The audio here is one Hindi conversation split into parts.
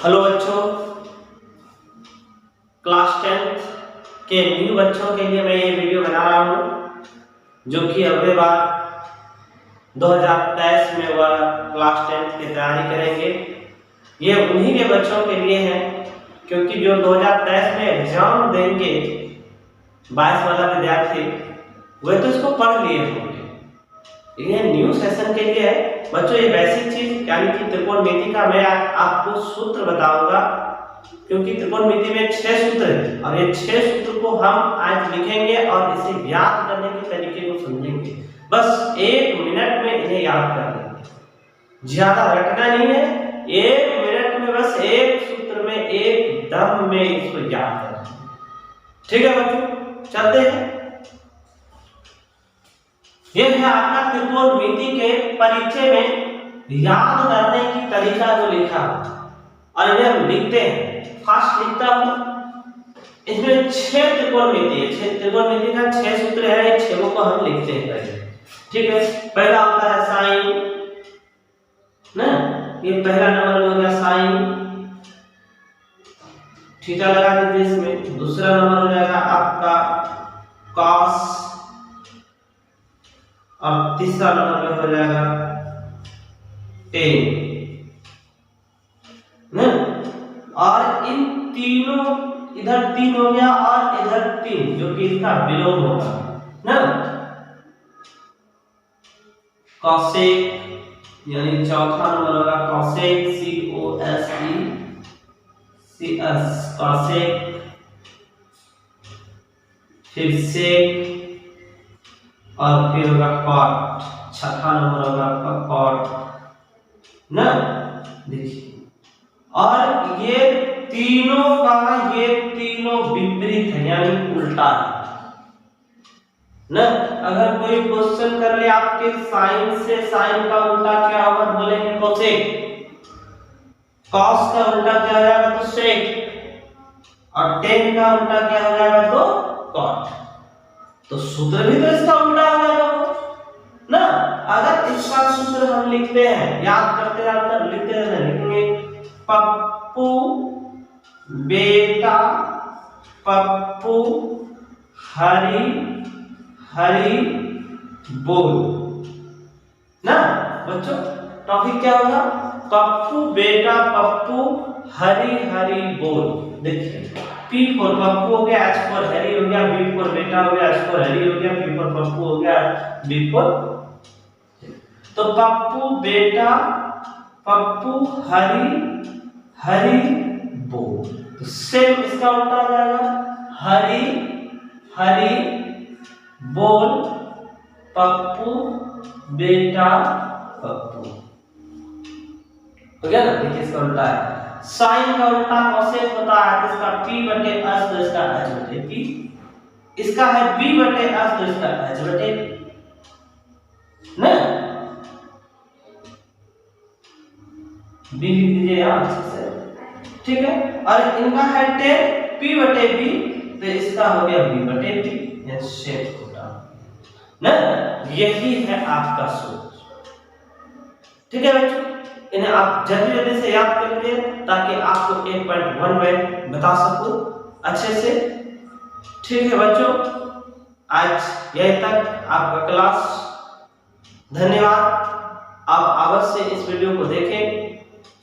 हेलो बच्चों, क्लास 10 के न्यू बच्चों के लिए मैं ये वीडियो बना रहा हूँ जो कि अगले बार 2023 में वह क्लास 10 की तैयारी करेंगे। ये उन्हीं के बच्चों के लिए है क्योंकि जो 2023 में एग्जाम देंगे 22 वाला विद्यार्थी वे तो इसको पढ़ लिए होंगे। ये न्यू सेशन के लिए है बच्चों। ये बेसिक चीज यानी कि त्रिकोणमिति का मैं आपको सूत्र बताऊंगा क्योंकि त्रिकोणमिति में 6 सूत्र हैं और ये 6 सूत्र को हम आज लिखेंगे और इसे याद करने के तरीके को समझेंगे। बस 1 मिनट में इन्हें याद कर लेंगे, ज्यादा रटना नहीं है। 1 मिनट में बस एक सूत्र में एक दम में इसको याद करना है। ठीक है बच्चों, चलते हैं। यह है आपका त्रिकोणमिति के परिचय में याद करने की तरीका जो लिखा और इन्हें हम लिखते हैं। फर्स्ट लिखता हूं, इसमें 6 त्रिकोणमिति है। 6 त्रिकोणमिति का 6 सूत्र है, इन 6 को हम लिखते हैं पहले। ठीक है, पहला होता है साइन ना, ये पहला नंबर हो गया साइन, थीटा लगा दीजिए इसमें। दूसरा नंबर हो जाएगा आपका कॉस और तीसरा नंबर में हो जाएगा टेन ना। और इन तीनों, इधर 3 हो गया और इधर 3 जो कि इसका विलोम होगा ना। कॉसेक यानी चौथा नंबर होगा कॉसेक, COSEC कॉसेक, फिर सेक और फिर होगा कॉट, छठा नंबर होगा आपका कॉट ना। देखिए, और ये तीनों विपरीत है यानी उल्टा है ना। अगर कोई क्वेश्चन कर ले आपके साइन से, साइन का उल्टा क्या होगा बोलेंगे कोसेक, कॉस का उल्टा क्या हो जाएगा तो सेक, और टेन का उल्टा क्या हो जाएगा तो कॉट। तो सूत्र भी तो इसका उल्टा हो जाएगा ना। अगर इसका सूत्र हम लिखते हैं, याद करते रहते लिखते रहते लिखेंगे पप्पू बेटा पप्पू हरी हरी बोल ना। बच्चों टॉपिक क्या होगा, पप्पू बेटा पप्पू हरी हरी बोल। देखिए P फॉर पप्पू हो गया, H फॉर हरी हो गया, B फॉर बेटा हो गया, H फॉर हरी हो गया, P फॉर पप्पू हो गया, B फॉर। तो पप्पू बेटा पप्पू हरी हरी बोल, तो सेम इसका उल्टा आ जाएगा हरी हरी बोल पप्पू बेटा पप्पू। हो गया ना। देखिए इसका उल्टा है, साइन का उल्टा कोसेक होता है तो इसका P बटे S तो इसका H बटे P, इसका है B बटे S तो इसका H बटे ना। B लिख दीजिए यहाँ अच्छे से, ठीक है। और इनका है टेन P बटे B तो इसका हो गया B बटे P, ये शेप होता ना। यही है आपका सूत्र। ठीक है बच्चों, इन्हें आप जल्दी जल्दी से याद कर लीजिए ताकि आपको 1.1 में बता सकूं अच्छे से। ठीक है बच्चों, आज यहीं तक आपका क्लास। धन्यवाद। आप अवश्य इस वीडियो को देखें,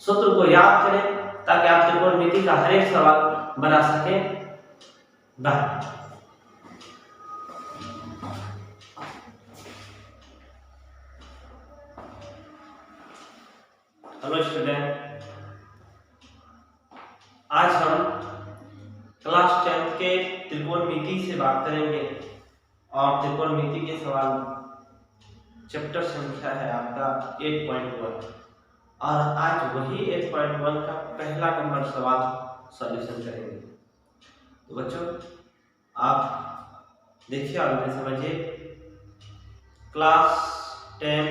सूत्र को याद करें ताकि आप त्रिकोणमिति का हर एक सवाल बना सकें। बाय। हेलो स्टूडेंट, आज हम क्लास 10 के त्रिकोणमिति से बात करेंगे और त्रिकोणमिति के सवाल चैप्टर संख्या है आपका 8.1 और आज वही 8.1 का पहला नंबर सवाल सॉल्यूशन करेंगे। तो बच्चों आप देखिए और इन्हें समझिए। क्लास 10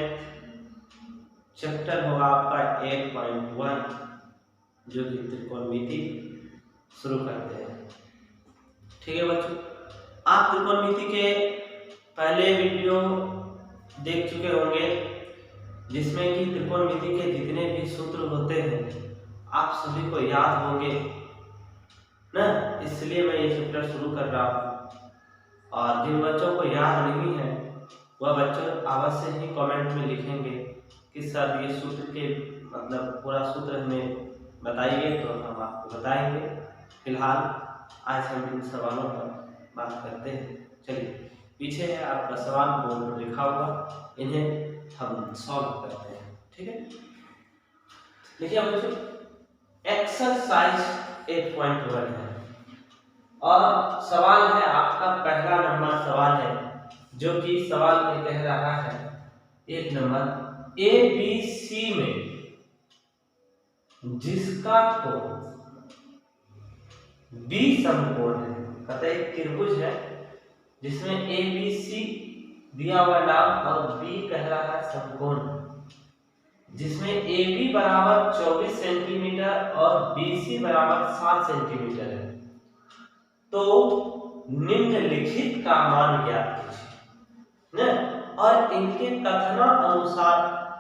चैप्टर होगा आपका 8.1 जो कि त्रिकोणमिति शुरू करते हैं। ठीक है बच्चों, आप त्रिकोणमिति के पहले वीडियो देख चुके होंगे जिसमें कि त्रिकोणमिति के जितने भी सूत्र होते हैं आप सभी को याद होंगे ना, इसलिए मैं ये चैप्टर शुरू कर रहा हूँ। और जिन बच्चों को याद नहीं है वह बच्चों अवश्य ही कमेंट में लिखेंगे कि सर ये सूत्र के मतलब पूरा सूत्र हमें बताइए, तो हम आपको बताएंगे। फिलहाल आज हम इन सवालों पर बात करते हैं। चलिए, पीछे है आपका सवाल बोर्ड पर लिखा हुआ, इन्हें हम सॉल्व करते हैं। ठीक है, देखिए बच्चों, एक्सरसाइज 8.1 है और सवाल है आपका पहला नंबर सवाल है, जो कि सवाल में कह रहा है 1 नंबर ABC में जिसका कोण B समकोण है। कहते हैं एक त्रिभुज है जिसमें ABC दिया हुआ नाम और B कह रहा है समकोण, जिसमें AB बराबर 24 सेंटीमीटर और BC बराबर 7 सेंटीमीटर है। तो निम्नलिखित का मान ज्ञात कीजिए न, और इनके कथना अनुसार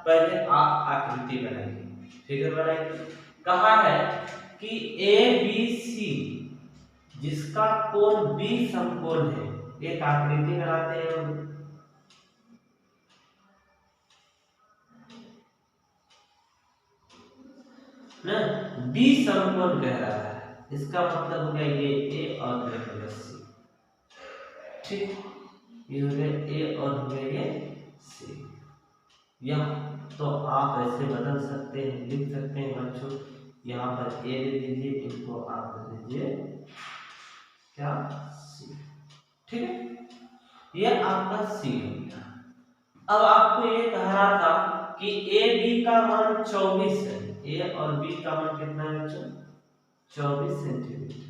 पहले आप आकृति बनाइए, फिगर बनाइए। कहा है कि ABC जिसका कोण B समकोण है, एक आकृति बनाते हैं हम। ना B समकोण कह रहा है, इसका मतलब हो गया ये A और ये C। ठीक, ये हो गया A और हो गया ये C। यह तो आप ऐसे बदल सकते हैं, लिख सकते हैं बच्चों, यहाँ पर A दे दीजिए, इनको आप दे दीजिए क्या C। ठीक है, यह आपका C हो गया। अब आपको ये कह रहा था कि A B का मान 24 है, A और B का मान कितना है बच्चों? 24 सेंटीमीटर।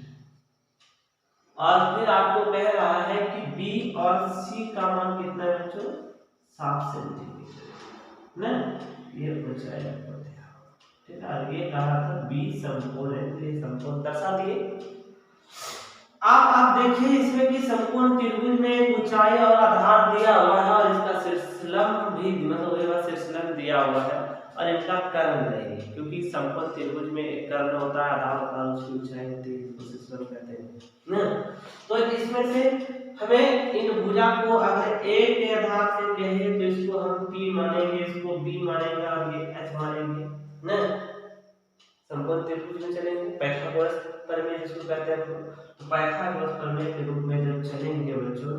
और फिर आपको कह रहा है कि B और C का मान कितना है बच्चों? 7 सेंटीमीटर ना, ये ऊंचाई आपको दिया। ठीक है, और ये कहा था B समकोण है, तो ये समकोण दर्शा दिए। आप देखिए इसमें कि समकोण त्रिभुज में ऊंचाई और आधार दिया हुआ है और इसका शीर्षलंब भी मतलब शीर्षलंब दिया हुआ है और इनका कर्ण नहीं, क्योंकि समकोण त्रिभुज में एक कर्ण होता है, आधार होता है, उसकी ऊंचाई होती है, इसको शीर्षलंब कहते हैं ना। तो इसमें से हमें इन भुजा को अगर A के आधार से कहें तो इसको हम P मानेंगे, इसको B मानेंगे और ये H मानेंगे ना। समकोण त्रिभुज में चलेंगे, पाइथागोरस प्रमेय जिसको कहते हैं, तो पाइथागोरस प्रमेय के रूप में जब चलेंगे बच्चों,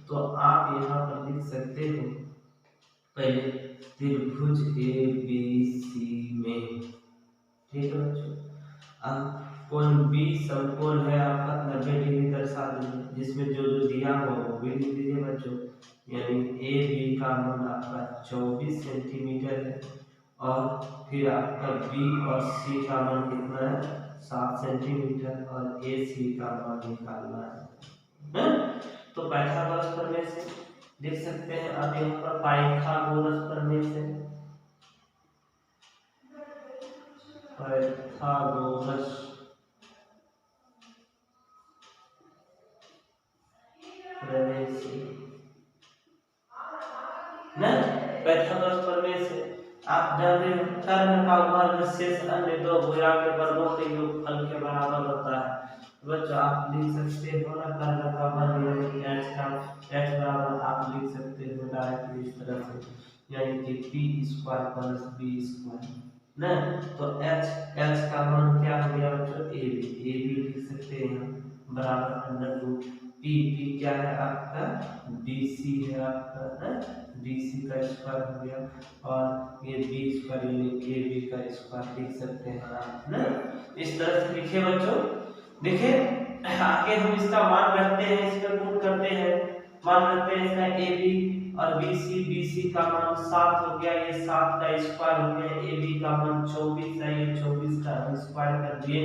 तो आप यहाँ पर लिख सकते हो पहले त्रिभुज ABC में। ठीक है बच्चों, अब कोण B समकोण है आपका 90 डिग्री दर्शा दीजिए, जिसमें जो जो दिया हुआ वो भी लिख दीजिए बच्चों। यानी AB का मान आपका 24 सेंटीमीटर है और फिर आपका B और C का मान कितना है? 7 सेंटीमीटर और AC का मान निकालना है। तो पाइथागोरस प्रमेय से देख सकते हैं आप, यहाँ पर पाइथागोरस प्रमेय से पाइथागोरस प्रमेय से ना, पाइथागोरस प्रमेय से आप जानते हैं कर्ण का वर्ग शेष अन्य दो भुजा के वर्गों के योगफल के बराबर होता है। बच्चों आप लिख सकते हो ना, कर्ण का वर्ग यानी h का h बराबर आप लिख सकते हो डायरेक्ट इस तरह से, यानी कि p² + b² ना। तो h का मान क्या हो गया बच्चों? ab लिख सकते हैं बराबर √p क्या है आपका? bc है आपका, BC का स्क्वायर हो गया और ये B² यानी AB का स्क्वायर लिख सकते हैं आप ना। इस तरह से लिखे बच्चों। देखिए आगे हम इसका मान रखते हैं, इस पर गुण करते हैं, मान रखते हैं इसका AB और BC का मान 7 हो गया, ये 7 का स्क्वायर हो गया, AB का मान 24 है, ये 24 का हम स्क्वायर कर दिए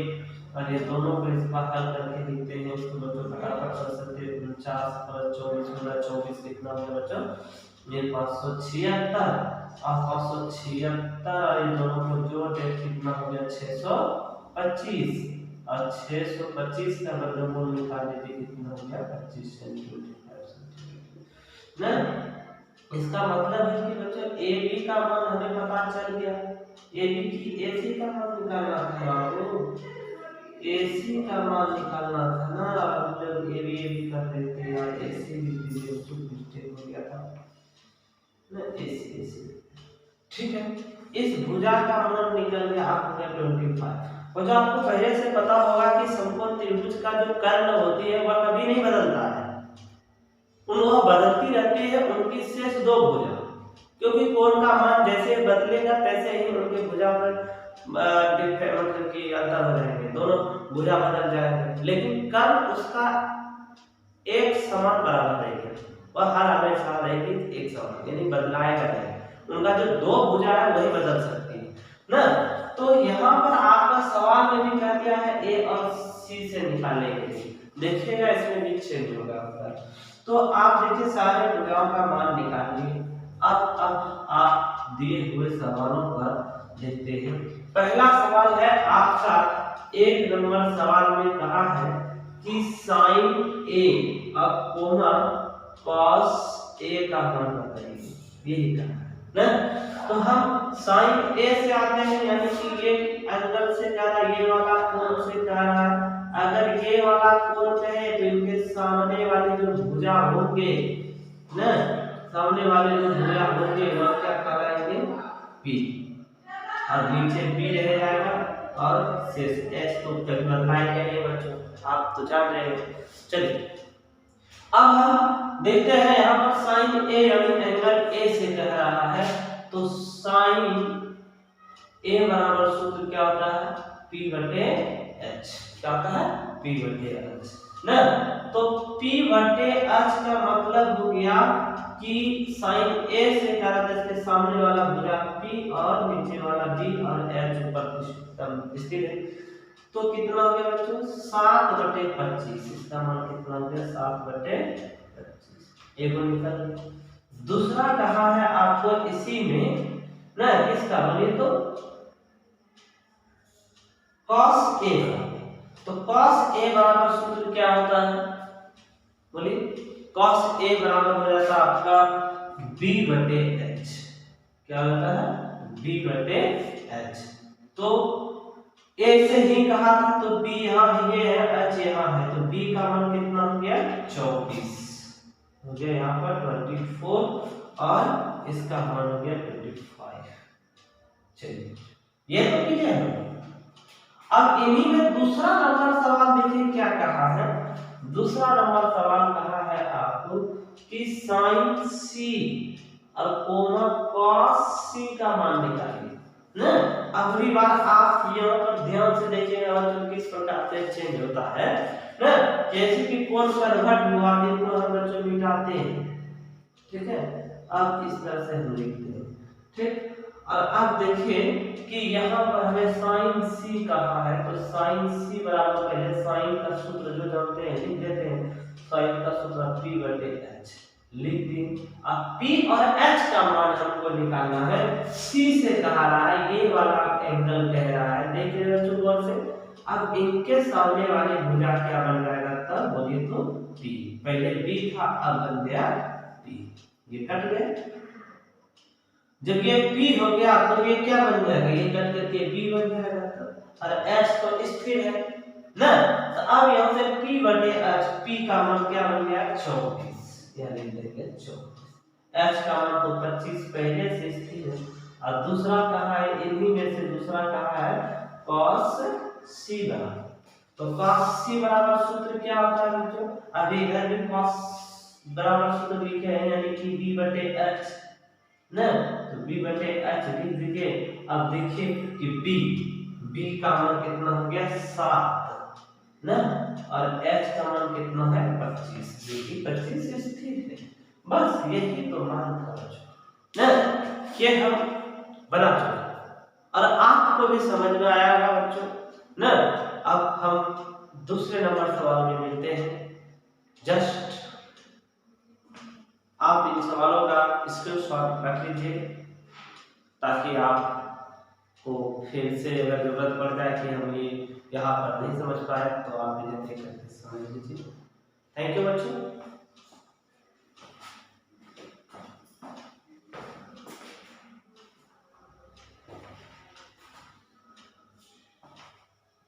और ये दोनों को इसका हल करके लिखते हैं। इसको बच्चों फटाफट कर सकते हैं, 49 + 24 × 24 कितना होगा बच्चों? ये 576 और 576 और इन दोनों को जोड़ दे कितना हो गया? 625 और 625 का वर्गमूल निकाल दीजिए, कितना हो गया? 25 सेंटीमीटर ना। इसका मतलब है कि बच्चों AB का मान हमें पता चल गया ए बी की AC का मान निकालना था आपको, AC का मान निकालना था ना। आप लोग ए बी कर रहे थे यार, AC भी मिस्टेक हो गया था ना, AC। ठीक है, इस भुजा का मान निकल गया आपका 25। और जो आपको पहले से पता होगा कि समकोण त्रिभुज का जो कर्ण होती है वह कभी नहीं बदलता है, वह बदलती रहती है उनकी शेष दो भुजा, क्योंकि कोण का मान जैसे बदलेगा तैसे ही उनके भुजा पर मतलब कि अंतर हो जाएंगे, दोनों भुजा बदल जाएंगे, लेकिन कर्ण उसका एक समान बराबर रहेगा, वह हर हमेशा रहेगी एक समान, यानी बदलाएगा नहीं। उनका जो दो भुजा है वही बदल सकती है ना। तो यहाँ पर आपका सवाल में भी क्या दिया है, ए और सी से निकालने के लिए, देखिएगा इसमें भी चेंज होगा आपका। तो आप देखिए सारे भुजाओं का मान निकालिए। अब आप दिए हुए सवालों पर देखते हैं। पहला सवाल है आपका 1 नंबर सवाल में कहा है कि साइन ए अब कोमा कॉस ए का मान बताइए, यही कहा है ना। तो हम साइन ए से आते हैं, यानी कि ये एंगल से कह रहा है, ये वाला कोण से कह रहा है। अगर ये वाला कोण है तो इनके सामने वाले जो भुजा होंगे ना, सामने वाले जो भुजा होंगे वह क्या कहलाएंगे, पी, और नीचे पी रह जाएगा और शेष एच तो कभी बदलाएंगे नहीं बच्चों, आप तो जान रहे हो। चलिए अब हम देखते हैं यहाँ पर साइन ए यानी एंगल ए से कह रहा है, तो साइन ए बराबर सूत्र क्या होता है, P बटे H। क्या होता है, P बटे H ना। तो P बटे H का मतलब हो गया कि साइन ए से कह रहा था इसके सामने वाला भुजा P और नीचे वाला B और H ऊपर स्थिर है, तो कितना हो गया बच्चों, 7/25। इसका मान कितना हो गया, 7/25। एक और निकल गया। दूसरा कहा है आपको इसी में ना, किसका बोलिए तो cos a, तो cos a बराबर सूत्र क्या होता है, बोलिए cos a बराबर हो जाता है आपका b बटे h। क्या होता है, b बटे h। तो a से ही कहा था, तो b यहाँ ये है, h यहाँ है, तो b का मान कितना हो गया, 24 हो गया यहाँ पर 24, और इसका मान हो गया 25। चलिए ये तो क्लियर है। अब इन्हीं में दूसरा नंबर सवाल देखिए क्या कहा है। दूसरा नंबर सवाल कहा है आपको कि साइन सी और कोमा कॉस सी का मान निकालिए ना। अगली बार आप यहाँ पर ध्यान से देखिएगा और किस प्रकार से चेंज होता है ना, जैसे कि कोण पर घट हुआ देखो हम बच्चों मिटाते हैं, ठीक है, अब इस तरह से हम लिखते हैं, ठीक। और अब देखिए कि यहाँ पर हमें साइन सी कहा है, तो साइन सी बराबर पहले साइन का सूत्र जो जानते हैं लिख देते हैं, साइन का सूत्र P बटे H लिख दी। अब P और H का मान हमको निकालना है, C से कहा रहा है, ये वाला एंगल कह रहा है, देखिए बच्चों गौर से। अब इनके सामने वाले भुजा क्या बन जाएगा, तब बोलिए तो P, पहले B था अब बन गया P, ये कट गया। जब ये P हो गया तो ये क्या बन जाएगा, ये कट करके B बन जाएगा, और H तो स्थिर है ना। तो अब यहाँ से P बटे H, P का मान क्या बन गया 24, यह लिख देंगे 24। H का मान तो 25 पहले से स्थिर है, और दूसरा कहा है इन्हीं में से दूसरा कहा है cos C बराबर, तो cos C बराबर सूत्र क्या होता है बच्चों, अभी इधर भी cos बराबर सूत्र लिखे हैं, यानी कि B बटे H ना, तो B बटे H लिख दीजिए। अब देखिए कि B का मान कितना हो गया 7 ना, और H का मान कितना है 25, देखिए 25 स्थिर है। बस यही तो मान था ना, ये हम बना चुके और आपको भी समझ में आया होगा बच्चों ना। अब हम दूसरे नंबर सवाल में मिलते हैं। जस्ट आप इन सवालों का स्क्रीनशॉट रख लीजिए, ताकि आपको फिर से अगर जरूरत पड़ जाए कि हम ये यहाँ पर नहीं समझ पाए तो आप इन्हें देख करके समझ लीजिए। थैंक यू बच्चों।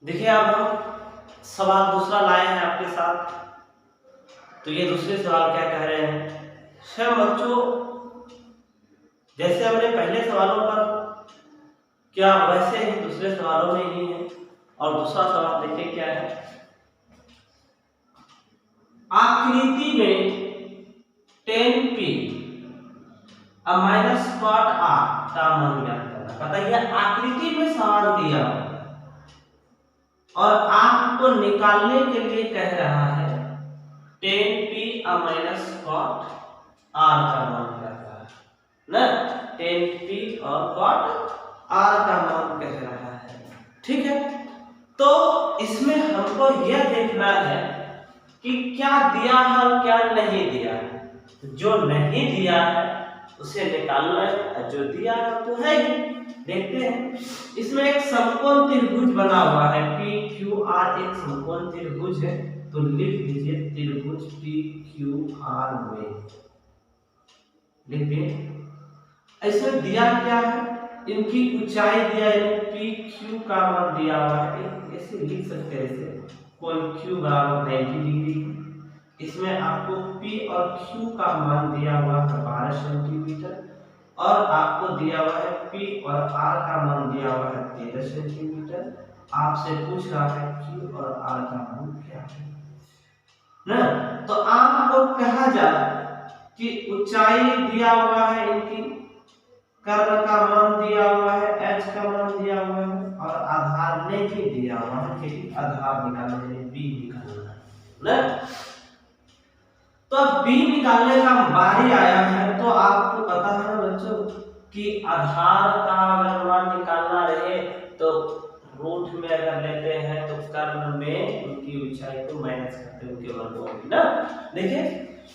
देखिए अब हम सवाल दूसरा लाए हैं आपके साथ। तो ये दूसरे सवाल क्या कह रहे हैं, सर बच्चों जैसे हमने पहले सवालों पर क्या वैसे ही दूसरे सवालों में ही है। और दूसरा सवाल देखिए क्या है, आकृति में 10p माइनस स्क्वाट r का मान ज्ञात करना। पता है आकृति में सवाल दिया और आपको निकालने के लिए कह रहा है 10p माइनस स्क्वाट r का मान कह रहा है ना, 10p और cot r का मान कह रहा है। ठीक है, तो इसमें हमको यह देखना है कि क्या दिया है और क्या नहीं दिया है। जो नहीं दिया है उसे निकालना है और जो दिया है तो है ही। देखते हैं, इसमें एक समकोण त्रिभुज बना हुआ है पी क्यू आर, एक समकोण त्रिभुज है। तो लिख दीजिए त्रिभुज पी क्यू आर में, लिख दिए। इसमें दिया क्या है, इनकी ऊंचाई दिया है, पी क्यू का मान दिया हुआ है, ऐसे लिख सकते हैं इसे, कोण क्यू बराबर 90 डिग्री। इसमें आपको P और Q का मान दिया हुआ है 12 सेंटीमीटर और आपको दिया हुआ है P और R का मान दिया हुआ है 13 सेंटीमीटर। आपसे पूछ रहा है Q और R का मान क्या है ना। तो आपको कहा जाए कि ऊंचाई दिया हुआ है, इनकी कर्ण का मान दिया हुआ है, H का मान दिया हुआ है और आधार नहीं दिया हुआ है, क्योंकि आधार निकालने में B निकालना है ना। तो अब B निकालने का बारी आया है। तो आपको पता है बच्चों कि आधार का अगर मान निकालना रहे तो रूट में अगर लेते हैं तो कर्ण में उनकी ऊंचाई को माइनस करते हैं, उनके वर्गों में ना। देखिए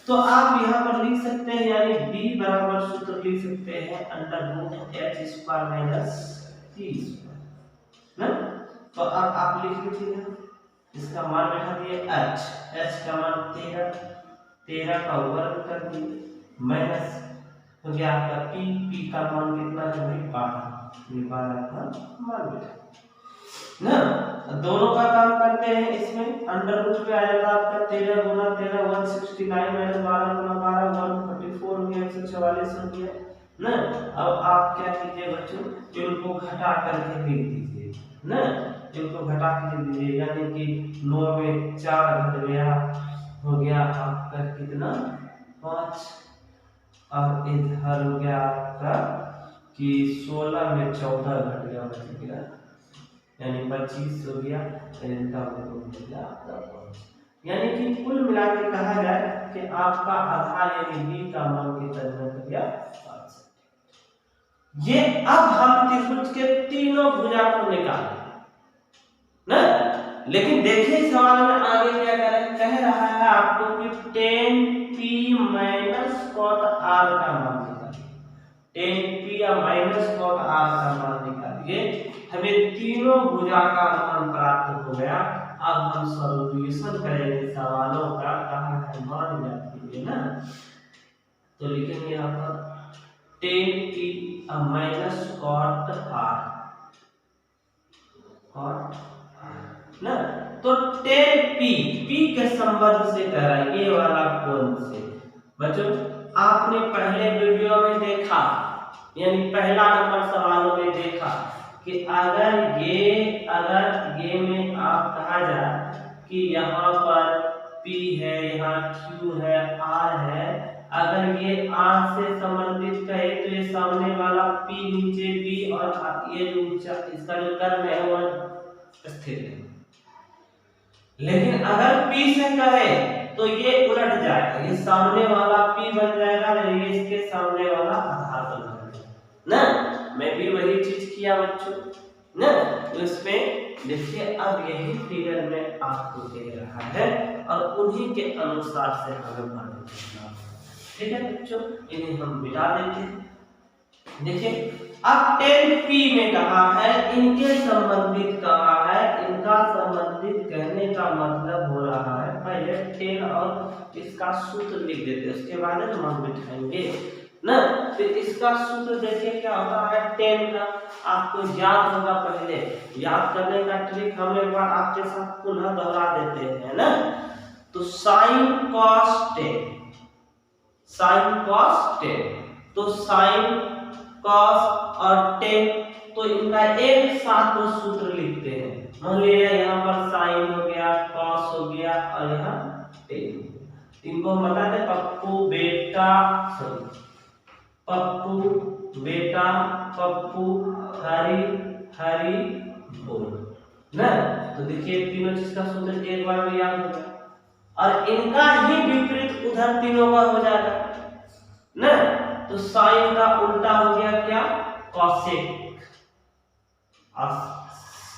तो आप यहाँ पर लिख सकते हैं, यानी B बराबर सूत्र लिख सकते हैं under root h square minus t square ना। तो अब आप लिख लीजिए, इसका मान बैठा दिए h का मान 13 का वर्ग कर दिए माइनस हो गया आपका p का मान कितना है भाई 12, ये 12 का मान बैठा ना। दोनों का काम करते हैं, इसमें अंडर रूट में आ जाता है आपका 13 गुना 13 169 माइनस 12 गुना 12 144 हो गया, 144 हो गया ना। अब आप क्या कीजिए बच्चों, इनको घटा करके लिख दीजिए ना, इनको घटा के लिख दीजिए, यानी कि 9 में 4 घट गया, हो गया आपका कितना 5 और इधर हो गया आपका कि 16 में 14 घट गया, बच गया यानी 25 हो गया, इनका हो गया आपका 5। यानी कि कुल मिला के कहा जाए कि आपका आधार यानी B का मान कितना हो गया 5। ये अब हम त्रिभुज के तीनों भुजा को निकालें ना। लेकिन देखिए सवाल में आगे क्या कह रहा है आपको कि 10p माइनस cot r का मान निकालिए, 10p या माइनस cot r का मान निकालिए। हमें तीनों भुजा का मान प्राप्त हो गया। अब हम सॉल्यूशन करेंगे सवालों का, कहाँ है मान ज्ञात कीजिए ना। तो लिखेंगे यहाँ पर 10p माइनस cot r ना। तो 10p p के संबंध से कह रहा है, ये वाला कोण से। बच्चों आपने पहले वीडियो में देखा, यानी पहला नंबर सवालों में देखा कि अगर ये में आप कहा जाए कि यहाँ पर p है, यहाँ q है, r है, अगर ये r से संबंधित कहे तो ये सामने वाला p नीचे b और ये जो इसका जो कर्ण है वो स्थिर है। लेकिन अगर P से कहे तो ये उलट जाएगा, ये सामने वाला P बन जाएगा, ये इसके सामने वाला आधार बन जाएगा ना। मैं भी वही चीज किया बच्चों ना। तो इसमें देखिए अब यही फिगर में आपको दे रहा है और उन्हीं के अनुसार से हमें मान निकालना। ठीक है बच्चों, इन्हें हम मिटा देते हैं। देखिए अब 10p में कहा है, इनके संबंधित कहा है, इनका संबंधित कहने का मतलब हो रहा है पहले 10 और इसका सूत्र लिख देते हैं, उसके बाद हम बिठाएंगे ना। तो इसका सूत्र देखिए क्या होता है, 10 का आपको याद होगा, पहले याद करने का ट्रिक हम एक बार आपके साथ पुनः दोहरा देते हैं ना। तो sine cos tan, sine cos tan, तो साइन कॉस और टेन, तो इनका एक साथ वो सूत्र लिखते हैं। मान लीजिए यहाँ पर साइन हो गया, कॉस हो गया और यहाँ टेन हो गया। इनको हम बताते हैं पप्पू बेटा, सॉरी पप्पू बेटा, पप्पू हरी हरी बोल ना। तो देखिए तीनों चीज का सूत्र एक बार में याद होगा, और इनका ही विपरीत उधर तीनों का हो जाएगा ना। तो साइन का उल्टा हो गया क्या, कॉसेक, और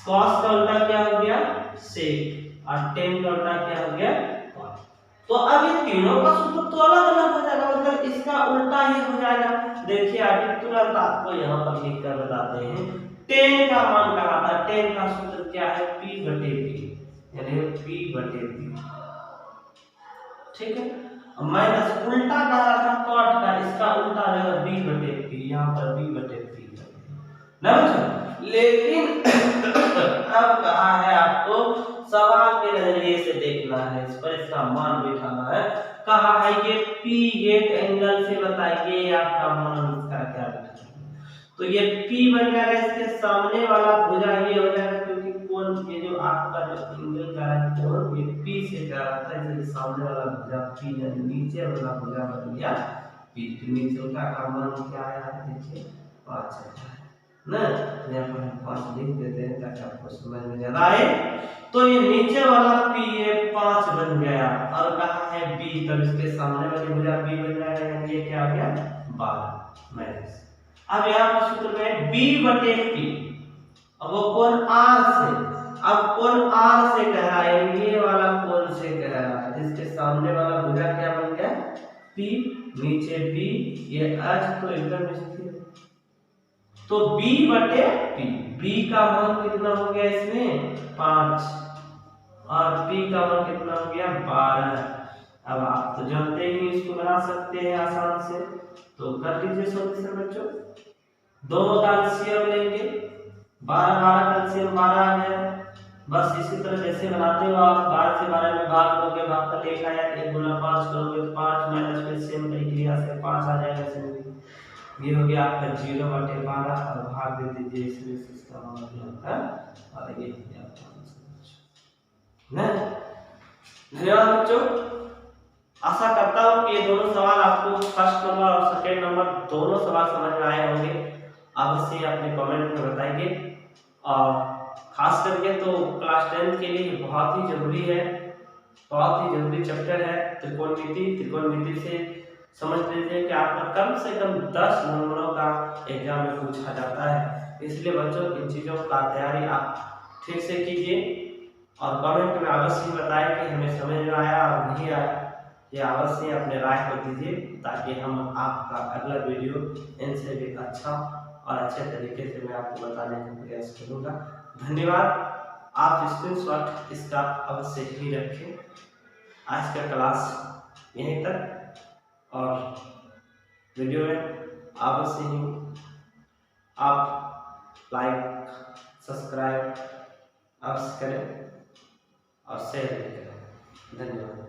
कॉस का उल्टा क्या हो गया, सेक, और टेन का उल्टा क्या हो गया, कॉस। तो अब ये तीनों का सूत्र तो अलग अलग हो जाएगा, मतलब इसका उल्टा ही हो जाएगा। देखिए अभी तुरंत आपको यहाँ पर लिख कर बताते हैं। 10 का मान कहा था, 10 का सूत्र क्या है, p बटे p, यानी p बटे p, ठीक है। माइनस उल्टा कहा था कॉट का, इसका उल्टा रहेगा b बटे p, यहाँ पर b बटे p ना बच्चों। लेकिन अब कहा है आपको सवाल के नजरिए से देखना है, इस पर इसका मान बिठाना है। कहा है ये P एक एंगल से बताइए आपका मान इसका क्या बिठाना। तो ये P बन जाएगा, इसके सामने वाला भुजा ये हो जाएगा, क्योंकि कोण ये जो आपका जो एंगल का है कोण ये P से क्या होता है, इसलिए सामने वाला भुजा P, यानी नीचे वाला भुजा बन गया P। तो नीचे का मान क्या आया है, देखिए 5 है ना। यहाँ पर हम 5 लिख देते हैं ताकि आपको समझ में ज्यादा आए। तो ये नीचे वाला P ये 5 बन गया, और कहा है B, तब इसके सामने वाली भुजा B बन जाएगा, यानी ये क्या हो गया 12 माइनस। अब यहाँ पर सूत्र में B बटे P, अब वो कोण R से, अब कोण R से कह रहा है, ये वाला कोण से कह रहा है, जिसके सामने वाला भुजा क्या बन गया P, नीचे B, ये H तो एकदम स्थिर। तो b बटे p, b का मान कितना हो गया इसमें 5, और p का मान कितना हो गया 12। अब आप तो जानते ही इसको बना सकते हैं आसान से, तो कर लीजिए सॉल्यूशन बच्चों। दोनों का एलसीएम लेंगे, 12 12 का एलसीएम 12 आ गया। बस इसी तरह जैसे बनाते हो आप, 12 से 12 में भाग दोगे, भाग का लेखा है 1 गुना 5 करोगे तो 5 माइनस में सेम प्रक्रिया से 5 आ जाएगा इसमें। ये हो गया आपका 0 बटे 12, और भाग दे दीजिए इसमें से, इसका मतलब है, और ये हो गया आपका धन्यवाद बच्चों। आशा करता हूँ कि ये दोनों सवाल आपको फर्स्ट नंबर और सेकेंड नंबर दोनों सवाल समझ में आए होंगे। अवश्य अपने कमेंट में बताइए, और खास करके तो क्लास 10 के लिए बहुत ही जरूरी है, बहुत ही जरूरी चैप्टर है त्रिकोणमिति। त्रिकोणमिति से समझ लीजिए कि आपका कम से कम 10 नंबरों का एग्जाम में पूछा जाता है। इसलिए बच्चों इन चीज़ों का तैयारी आप ठीक से कीजिए, और कमेंट में अवश्य बताएं कि हमें समझ में आया और नहीं आया। ये अवश्य अपने राय को दीजिए, ताकि हम आपका अगला वीडियो इनसे भी अच्छा और अच्छे तरीके से मैं आपको बताने का प्रयास करूँगा। धन्यवाद। आप स्क्रीनशॉट इसका अवश्य ही रखें। आज का क्लास यहीं तक, और वीडियो में अवश्य ही आप लाइक सब्सक्राइब अवश्य करें और शेयर करें। धन्यवाद।